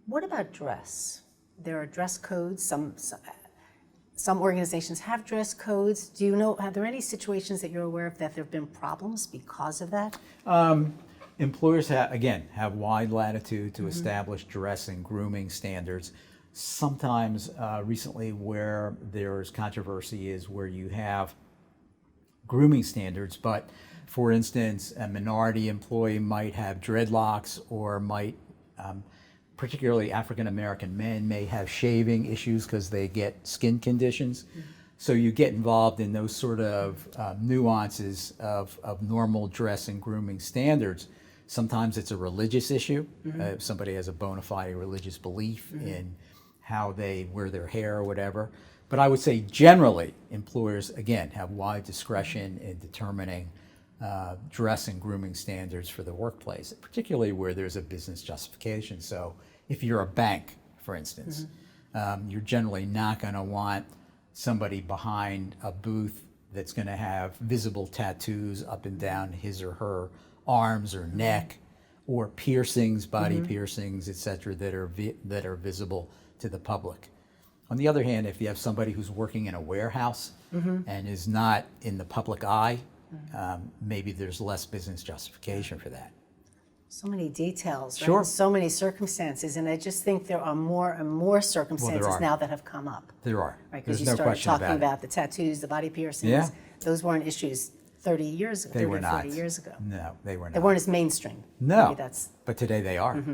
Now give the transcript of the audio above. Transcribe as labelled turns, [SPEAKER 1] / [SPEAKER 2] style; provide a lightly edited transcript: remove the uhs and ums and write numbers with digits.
[SPEAKER 1] What about dress? There are dress codes. Some organizations have dress codes. Do you know, are there any situations that you're aware of that there have been problems because of that?
[SPEAKER 2] Employers have wide latitude to establish dress and grooming standards. Sometimes recently where there's controversy is where you have grooming standards, but for instance, a minority employee might have dreadlocks or might, particularly African American men, may have shaving issues because they get skin conditions. So you get involved in those sort of nuances of normal dress and grooming standards. Sometimes it's a religious issue. If somebody has a bona fide religious belief in how they wear their hair or whatever. But I would say generally, employers, again, have wide discretion in determining dress and grooming standards for the workplace, particularly where there's a business justification. So if you're a bank, for instance, you're generally not going to want somebody behind a booth that's going to have visible tattoos up and down his or her arms or neck, or piercings, body piercings, etc., that are visible to the public. On the other hand, if you have somebody who's working in a warehouse and is not in the public eye, maybe there's less business justification for that.
[SPEAKER 1] So many details, right?
[SPEAKER 2] Sure.
[SPEAKER 1] And so many circumstances, and I just think there are more and more circumstances now that have come up.
[SPEAKER 2] There are.
[SPEAKER 1] Right, because
[SPEAKER 2] There's
[SPEAKER 1] you
[SPEAKER 2] no
[SPEAKER 1] started
[SPEAKER 2] question
[SPEAKER 1] talking
[SPEAKER 2] about
[SPEAKER 1] about the tattoos, the body piercings.
[SPEAKER 2] Yeah.
[SPEAKER 1] Those weren't issues 30 years ago,
[SPEAKER 2] They
[SPEAKER 1] 30
[SPEAKER 2] were
[SPEAKER 1] or
[SPEAKER 2] not.
[SPEAKER 1] 40 years ago.
[SPEAKER 2] No, they were not.
[SPEAKER 1] They weren't as mainstream.
[SPEAKER 2] No,
[SPEAKER 1] Maybe that's
[SPEAKER 2] but today they are.